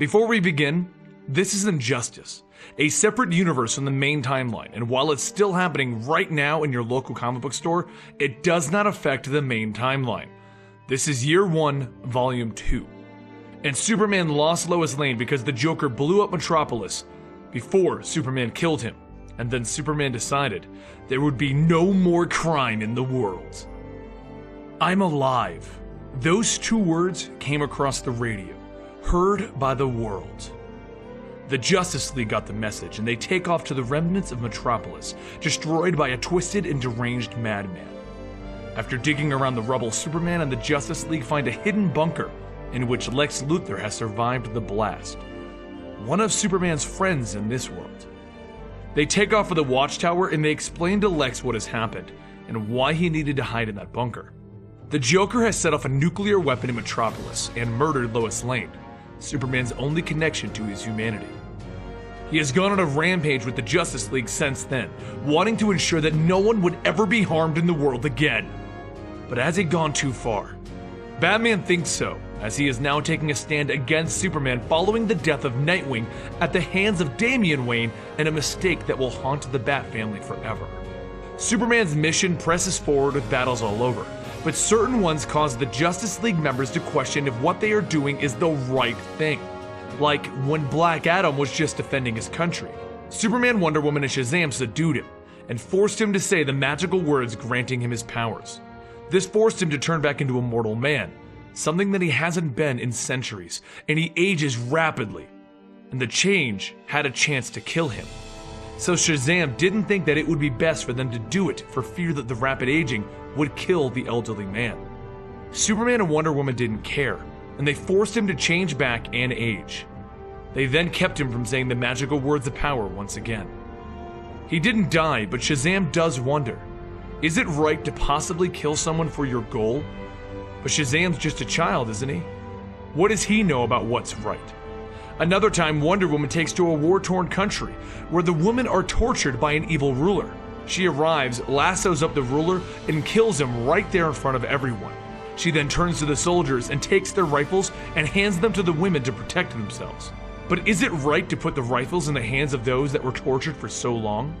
Before we begin, this is Injustice, a separate universe from the main timeline, and while it's still happening right now in your local comic book store, it does not affect the main timeline. This is Year 1, Volume 2. And Superman lost Lois Lane because the Joker blew up Metropolis before Superman killed him, and then Superman decided there would be no more crime in the world. I'm alive. Those two words came across the radio, heard by the world. The Justice League got the message, and they take off to the remnants of Metropolis, destroyed by a twisted and deranged madman. After digging around the rubble, Superman and the Justice League find a hidden bunker in which Lex Luthor has survived the blast, one of Superman's friends in this world. They take off for the Watchtower, and they explain to Lex what has happened and why he needed to hide in that bunker. The Joker has set off a nuclear weapon in Metropolis and murdered Lois Lane, Superman's only connection to his humanity. He has gone on a rampage with the Justice League since then, wanting to ensure that no one would ever be harmed in the world again. But has he gone too far? Batman thinks so, as he is now taking a stand against Superman following the death of Nightwing at the hands of Damian Wayne, and a mistake that will haunt the Bat family forever. Superman's mission presses forward with battles all over, but certain ones cause the Justice League members to question if what they are doing is the right thing. Like when Black Adam was just defending his country. Superman, Wonder Woman, and Shazam subdued him and forced him to say the magical words granting him his powers. This forced him to turn back into a mortal man, something that he hasn't been in centuries, and he ages rapidly. And the change had a chance to kill him. So Shazam didn't think that it would be best for them to do it for fear that the rapid aging would kill the elderly man. Superman and Wonder Woman didn't care, and they forced him to change back and age. They then kept him from saying the magical words of power once again. He didn't die, but Shazam does wonder, is it right to possibly kill someone for your goal? But Shazam's just a child, isn't he? What does he know about what's right? Another time, Wonder Woman takes to a war-torn country where the women are tortured by an evil ruler. She arrives, lassos up the ruler, and kills him right there in front of everyone. She then turns to the soldiers and takes their rifles and hands them to the women to protect themselves. But is it right to put the rifles in the hands of those that were tortured for so long?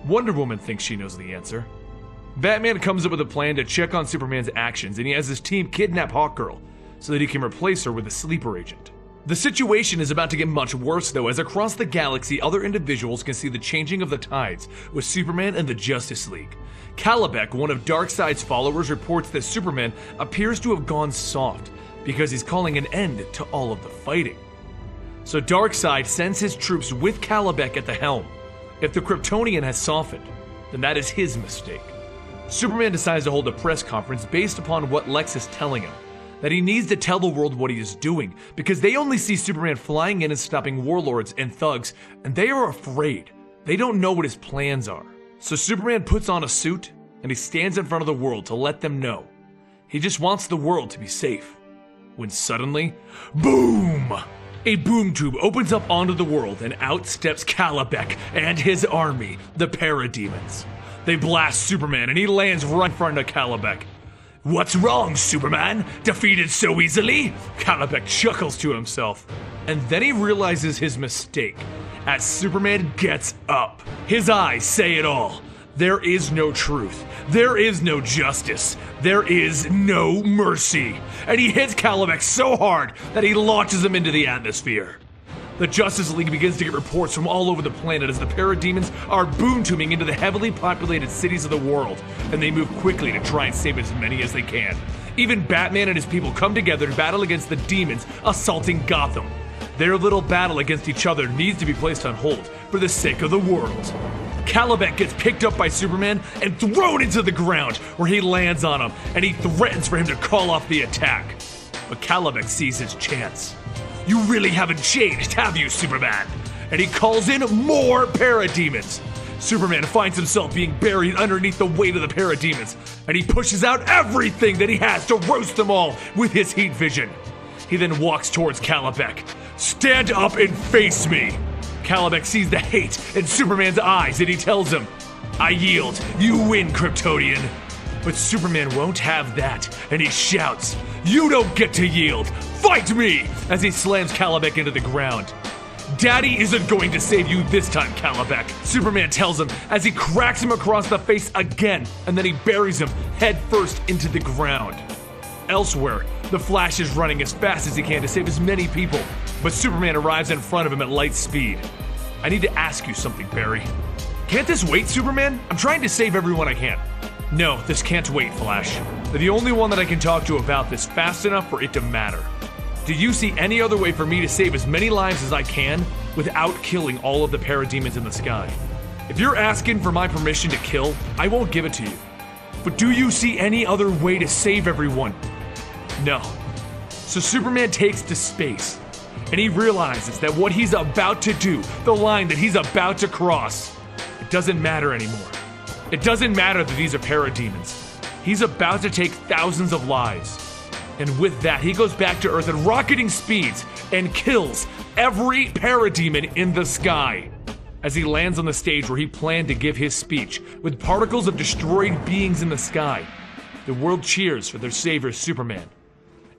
Wonder Woman thinks she knows the answer. Batman comes up with a plan to check on Superman's actions, and he has his team kidnap Hawkgirl so that he can replace her with a sleeper agent. The situation is about to get much worse though, as across the galaxy other individuals can see the changing of the tides with Superman and the Justice League. Calabec, one of Darkseid's followers, reports that Superman appears to have gone soft because he's calling an end to all of the fighting. So Darkseid sends his troops with Calabec at the helm. If the Kryptonian has softened, then that is his mistake. Superman decides to hold a press conference based upon what Lex is telling him, that he needs to tell the world what he is doing, because they only see Superman flying in and stopping warlords and thugs, and they are afraid. They don't know what his plans are. So Superman puts on a suit, and he stands in front of the world to let them know. He just wants the world to be safe. When suddenly, boom! A boom tube opens up onto the world, and out steps Calabec and his army, the Parademons. They blast Superman, and he lands right in front of Calabec. "What's wrong, Superman? Defeated so easily?" Calabec chuckles to himself. And then he realizes his mistake as Superman gets up. His eyes say it all. There is no truth. There is no justice. There is no mercy. And he hits Calabec so hard that he launches him into the atmosphere. The Justice League begins to get reports from all over the planet as the Parademons are boom-tubing into the heavily populated cities of the world, and they move quickly to try and save as many as they can. Even Batman and his people come together to battle against the demons assaulting Gotham. Their little battle against each other needs to be placed on hold for the sake of the world. Calabec gets picked up by Superman and thrown into the ground, where he lands on him, and he threatens for him to call off the attack. But Calabec sees his chance. "You really haven't changed, have you, Superman?" And he calls in more Parademons. Superman finds himself being buried underneath the weight of the Parademons, and he pushes out everything that he has to roast them all with his heat vision. He then walks towards Calabec. "Stand up and face me!" Calabec sees the hate in Superman's eyes, and he tells him, "I yield, you win, Kryptonian." But Superman won't have that, and he shouts, "You don't get to yield! Fight me! As he slams Calabec into the ground. Daddy isn't going to save you this time, Calabec, Superman tells him as he cracks him across the face again, and then he buries him head first into the ground. Elsewhere, the Flash is running as fast as he can to save as many people, but Superman arrives in front of him at light speed. I need to ask you something, Barry. Can't this wait, Superman? I'm trying to save everyone I can. No, this can't wait, Flash. You're the only one that I can talk to about this fast enough for it to matter. Do you see any other way for me to save as many lives as I can without killing all of the parademons in the sky? If you're asking for my permission to kill, I won't give it to you. But do you see any other way to save everyone? No. So Superman takes to space, and he realizes that what he's about to do, the line that he's about to cross, it doesn't matter anymore. It doesn't matter that these are parademons. He's about to take thousands of lives. And with that, he goes back to Earth at rocketing speeds and kills every parademon in the sky. As he lands on the stage where he planned to give his speech, with particles of destroyed beings in the sky, the world cheers for their savior, Superman.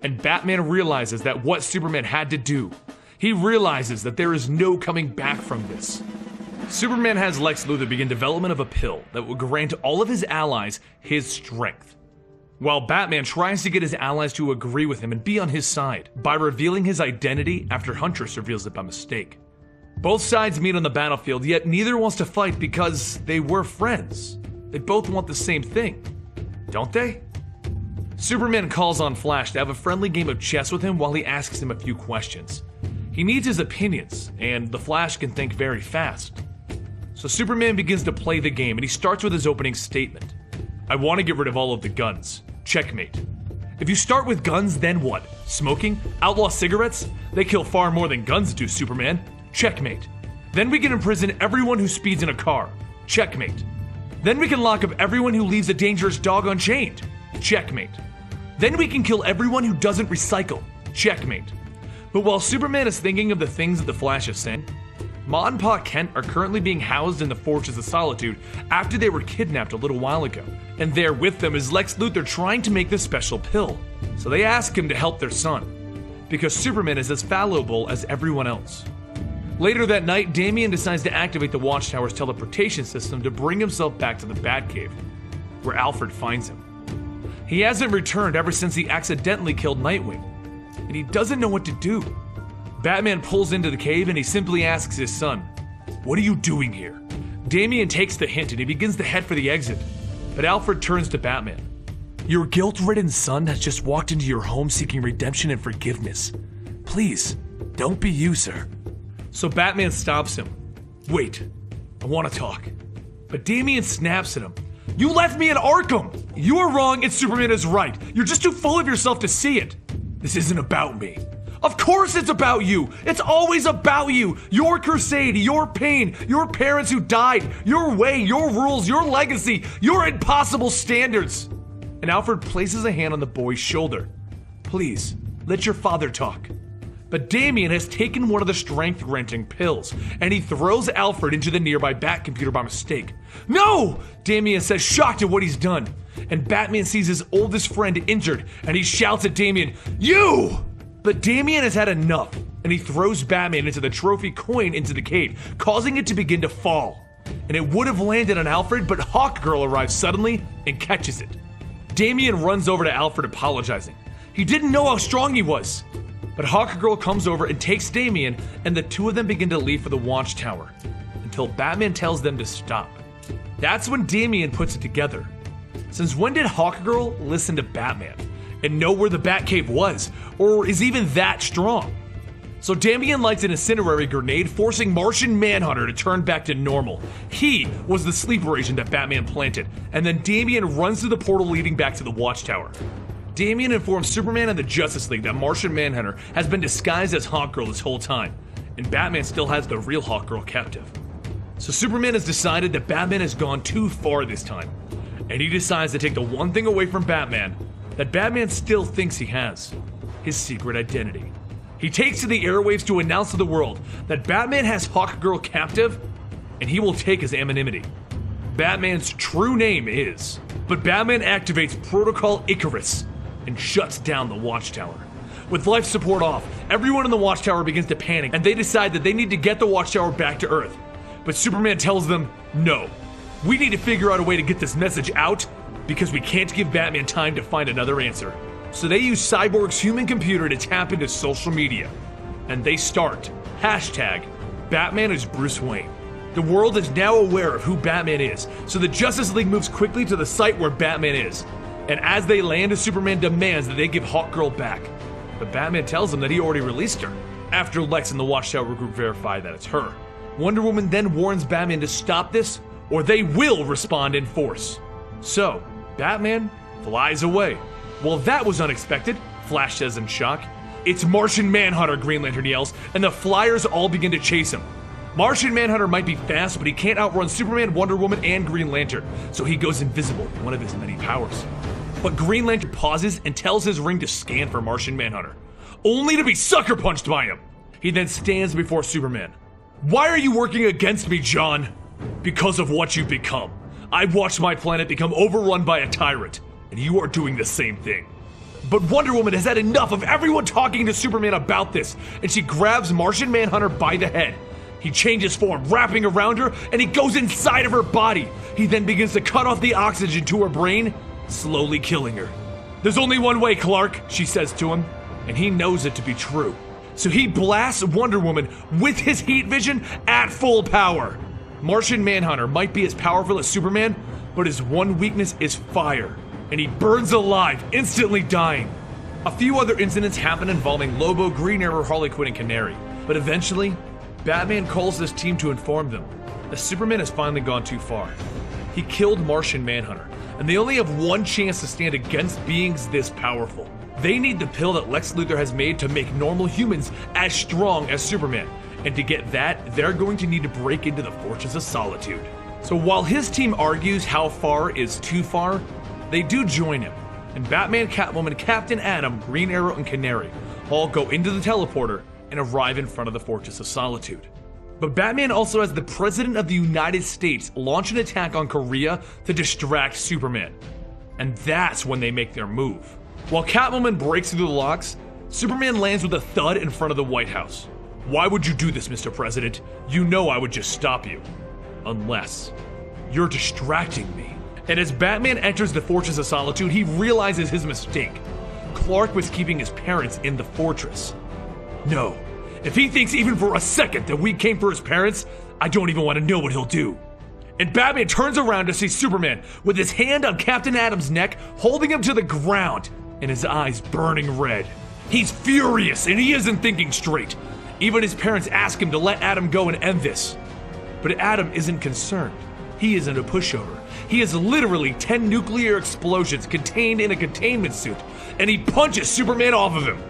And Batman realizes that what Superman had to do, he realizes that there is no coming back from this. Superman has Lex Luthor begin development of a pill that will grant all of his allies his strength, while Batman tries to get his allies to agree with him and be on his side by revealing his identity after Huntress reveals it by mistake. Both sides meet on the battlefield, yet neither wants to fight because they were friends. They both want the same thing, don't they? Superman calls on Flash to have a friendly game of chess with him while he asks him a few questions. He needs his opinions, and the Flash can think very fast. So Superman begins to play the game, and he starts with his opening statement. I want to get rid of all of the guns. Checkmate. If you start with guns, then what? Smoking? Outlaw cigarettes? They kill far more than guns do, Superman. Checkmate. Then we can imprison everyone who speeds in a car. Checkmate. Then we can lock up everyone who leaves a dangerous dog unchained. Checkmate. Then we can kill everyone who doesn't recycle. Checkmate. But while Superman is thinking of the things that the Flash is saying, Ma and Pa Kent are currently being housed in the Fortress of Solitude after they were kidnapped a little while ago. And there with them is Lex Luthor trying to make this special pill. So they ask him to help their son, because Superman is as fallible as everyone else. Later that night, Damian decides to activate the Watchtower's teleportation system to bring himself back to the Batcave, where Alfred finds him. He hasn't returned ever since he accidentally killed Nightwing, and he doesn't know what to do. Batman pulls into the cave and he simply asks his son, "What are you doing here?" Damian takes the hint and he begins to head for the exit, but Alfred turns to Batman. "Your guilt-ridden son has just walked into your home seeking redemption and forgiveness. Please, don't be you, sir." So Batman stops him. "Wait, I want to talk." But Damian snaps at him. "You left me in Arkham! You are wrong and Superman is right. You're just too full of yourself to see it. This isn't about me." "Of course it's about you! It's always about you! Your crusade, your pain, your parents who died, your way, your rules, your legacy, your impossible standards!" And Alfred places a hand on the boy's shoulder. "Please, let your father talk." But Damian has taken one of the strength-granting pills, and he throws Alfred into the nearby Bat computer by mistake. "No!" Damian says, shocked at what he's done. And Batman sees his oldest friend injured, and he shouts at Damian, "You!" But Damian has had enough, and he throws Batman into the trophy coin into the cave, causing it to begin to fall. And it would have landed on Alfred, but Hawkgirl arrives suddenly and catches it. Damian runs over to Alfred apologizing. He didn't know how strong he was. But Hawkgirl comes over and takes Damian, and the two of them begin to leave for the Watchtower, until Batman tells them to stop. That's when Damian puts it together. Since when did Hawkgirl listen to Batman and know where the Batcave was, or is even that strong? So Damian lights an incendiary grenade, forcing Martian Manhunter to turn back to normal. He was the sleeper agent that Batman planted, and then Damian runs through the portal leading back to the Watchtower. Damian informs Superman and the Justice League that Martian Manhunter has been disguised as Hawkgirl this whole time, and Batman still has the real Hawkgirl captive. So Superman has decided that Batman has gone too far this time, and he decides to take the one thing away from Batman that Batman still thinks he has: his secret identity. He takes to the airwaves to announce to the world that Batman has Hawkgirl captive, and he will take his anonymity. Batman's true name is... But Batman activates Protocol Icarus and shuts down the Watchtower. With life support off, everyone in the watchtower begins to panic, and they decide that they need to get the watchtower back to Earth. But Superman tells them, no. We need to figure out a way to get this message out, because we can't give Batman time to find another answer. So they use Cyborg's human computer to tap into social media. And they start, hashtag, Batman is Bruce Wayne. The world is now aware of who Batman is, so the Justice League moves quickly to the site where Batman is. And as they land, Superman demands that they give Hawkgirl back. But Batman tells them that he already released her. After Lex and the Watchtower group verify that it's her, Wonder Woman then warns Batman to stop this, or they will respond in force. So, Batman flies away. Well, that was unexpected, Flash says in shock. It's Martian Manhunter, Green Lantern yells, and the Flyers all begin to chase him. Martian Manhunter might be fast, but he can't outrun Superman, Wonder Woman, and Green Lantern, so he goes invisible, one of his many powers. But Green Lantern pauses and tells his ring to scan for Martian Manhunter, only to be sucker punched by him. He then stands before Superman. Why are you working against me, John? Because of what you've become. I watched my planet become overrun by a tyrant, and you are doing the same thing. But Wonder Woman has had enough of everyone talking to Superman about this, and she grabs Martian Manhunter by the head. He changes form, wrapping around her, and he goes inside of her body. He then begins to cut off the oxygen to her brain, slowly killing her. There's only one way, Clark, she says to him, and he knows it to be true. So he blasts Wonder Woman with his heat vision at full power. Martian Manhunter might be as powerful as Superman, but his one weakness is fire, and he burns alive, instantly dying. A few other incidents happen involving Lobo, Green Arrow, Harley Quinn, and Canary, but eventually, Batman calls this team to inform them that Superman has finally gone too far. He killed Martian Manhunter, and they only have one chance to stand against beings this powerful. They need the pill that Lex Luthor has made to make normal humans as strong as Superman, and to get that, they're going to need to break into the Fortress of Solitude. So while his team argues how far is too far, they do join him, and Batman, Catwoman, Captain Atom, Green Arrow, and Canary all go into the teleporter and arrive in front of the Fortress of Solitude. But Batman also has the President of the United States launch an attack on Korea to distract Superman. And that's when they make their move. While Catwoman breaks through the locks, Superman lands with a thud in front of the White House. Why would you do this, Mr. President? You know I would just stop you. Unless you're distracting me. And as Batman enters the Fortress of Solitude, he realizes his mistake. Clark was keeping his parents in the fortress. No, if he thinks even for a second that we came for his parents, I don't even want to know what he'll do. And Batman turns around to see Superman with his hand on Captain Atom's neck, holding him to the ground, and his eyes burning red. He's furious, and he isn't thinking straight. Even his parents ask him to let Atom go and end this. But Atom isn't concerned. He isn't a pushover. He has literally 10 nuclear explosions contained in a containment suit, and he punches Superman off of him.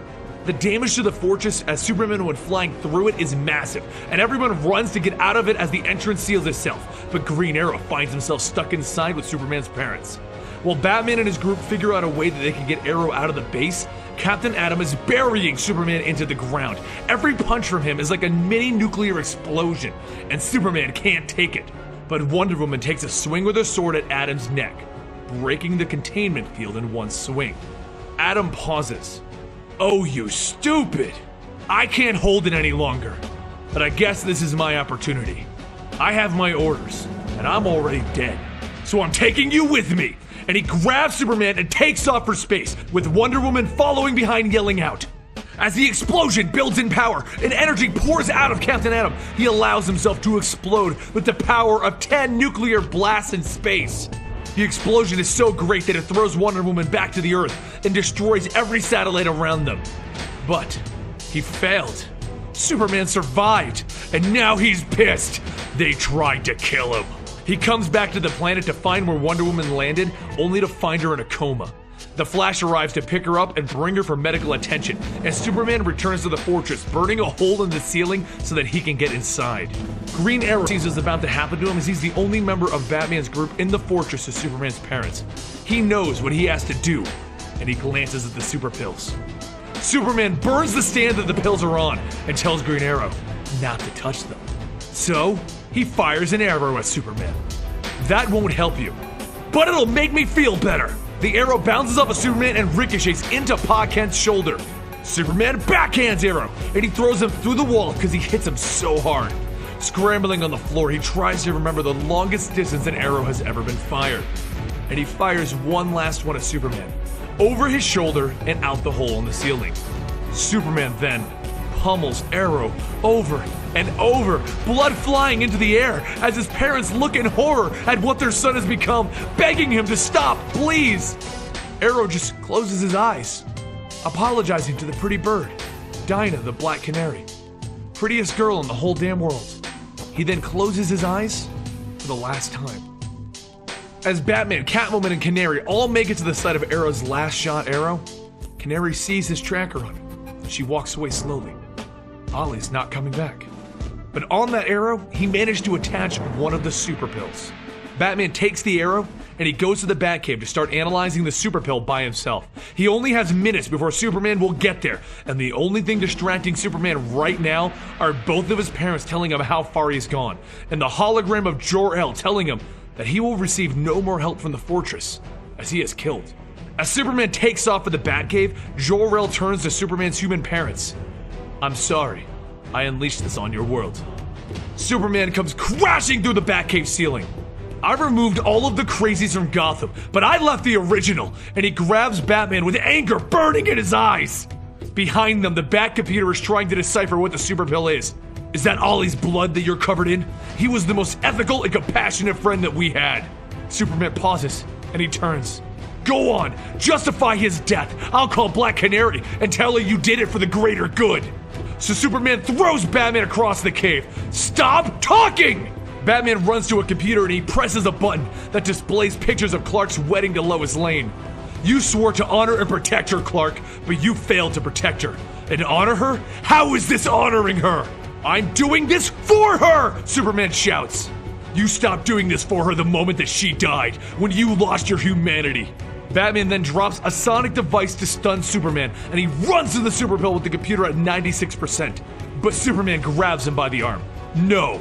The damage to the fortress as Superman went flying through it is massive, and everyone runs to get out of it as the entrance seals itself, but Green Arrow finds himself stuck inside with Superman's parents. While Batman and his group figure out a way that they can get Arrow out of the base, Captain Atom is burying Superman into the ground. Every punch from him is like a mini nuclear explosion, and Superman can't take it. But Wonder Woman takes a swing with her sword at Atom's neck, breaking the containment field in one swing. Atom pauses. Oh, you stupid! I can't hold it any longer. But I guess this is my opportunity. I have my orders, and I'm already dead. So I'm taking you with me! And he grabs Superman and takes off for space, with Wonder Woman following behind yelling out. As the explosion builds in power and energy pours out of Captain Atom, he allows himself to explode with the power of 10 nuclear blasts in space. The explosion is so great that it throws Wonder Woman back to the Earth and destroys every satellite around them. But he failed. Superman survived, and now he's pissed. They tried to kill him. He comes back to the planet to find where Wonder Woman landed, only to find her in a coma. The Flash arrives to pick her up and bring her for medical attention, and Superman returns to the fortress, burning a hole in the ceiling so that he can get inside. Green Arrow sees what's about to happen to him as he's the only member of Batman's group in the fortress of Superman's parents. He knows what he has to do, and he glances at the super pills. Superman burns the stand that the pills are on and tells Green Arrow not to touch them. So, he fires an arrow at Superman. That won't help you, but it'll make me feel better. The arrow bounces off of Superman and ricochets into Pa Kent's shoulder. Superman backhands Arrow, and he throws him through the wall because he hits him so hard. Scrambling on the floor, he tries to remember the longest distance an arrow has ever been fired. And he fires one last one at Superman, over his shoulder and out the hole in the ceiling. Superman then pummels Arrow over and over, blood flying into the air as his parents look in horror at what their son has become, begging him to stop, please. Arrow just closes his eyes, apologizing to the pretty bird, Dinah the black canary. Prettiest girl in the whole damn world. He then closes his eyes for the last time. As Batman, Catwoman, and Canary all make it to the site of Arrow's last shot Arrow, Canary sees his tracker on him. She walks away slowly. Ollie's not coming back. But on that arrow, he managed to attach one of the super pills. Batman takes the arrow and he goes to the Batcave to start analyzing the super pill by himself. He only has minutes before Superman will get there, and the only thing distracting Superman right now are both of his parents telling him how far he's gone, and the hologram of Jor-El telling him that he will receive no more help from the fortress, as he is killed. As Superman takes off for the Batcave, Jor-El turns to Superman's human parents. I'm sorry, I unleashed this on your world. Superman comes crashing through the Batcave ceiling. I removed all of the crazies from Gotham, but I left the original, and he grabs Batman with anger burning in his eyes. Behind them, the Bat computer is trying to decipher what the super pill is. Is that Ollie's blood that you're covered in? He was the most ethical and compassionate friend that we had. Superman pauses, and he turns. Go on, justify his death. I'll call Black Canary and tell her you did it for the greater good. So Superman throws Batman across the cave. Stop talking! Batman runs to a computer and he presses a button that displays pictures of Clark's wedding to Lois Lane. You swore to honor and protect her, Clark, but you failed to protect her. And honor her? How is this honoring her? I'm doing this for her! Superman shouts. You stopped doing this for her the moment that she died, when you lost your humanity. Batman then drops a sonic device to stun Superman, and he runs to the super pill with the computer at 96%. But Superman grabs him by the arm. No.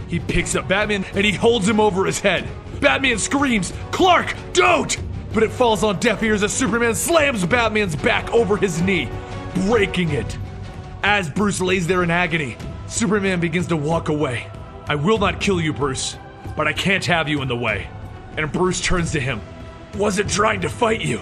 He picks up Batman and he holds him over his head. Batman screams, Clark, don't! But it falls on deaf ears as Superman slams Batman's back over his knee, breaking it. As Bruce lays there in agony, Superman begins to walk away. I will not kill you, Bruce, but I can't have you in the way. And Bruce turns to him. Wasn't trying to fight you.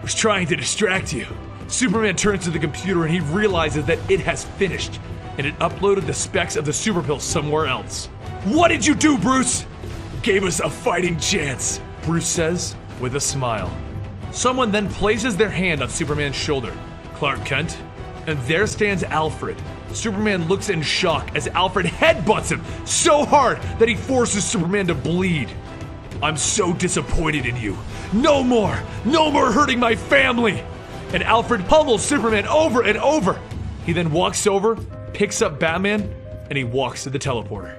Was trying to distract you. Superman turns to the computer and he realizes that it has finished, and it uploaded the specs of the super pill somewhere else. What did you do, Bruce? Gave us a fighting chance, Bruce says with a smile. Someone then places their hand on Superman's shoulder. Clark Kent. And there stands Alfred. Superman looks in shock as Alfred headbutts him so hard that he forces Superman to bleed. I'm so disappointed in you. No more hurting my family. And Alfred pummels Superman over and over. He then walks over, picks up Batman, and he walks to the teleporter.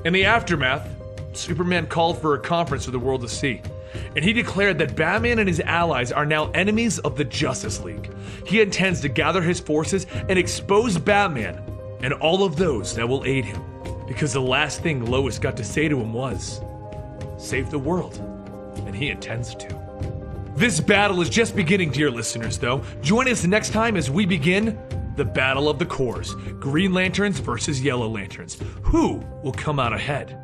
In the aftermath, Superman called for a conference for the world to see, and he declared that Batman and his allies are now enemies of the Justice League. He intends to gather his forces and expose Batman and all of those that will aid him, because the last thing Lois got to say to him was, save the world, and he intends to. This battle is just beginning, dear listeners, though. Join us next time as we begin the Battle of the Corps, Green Lanterns versus Yellow Lanterns. Who will come out ahead?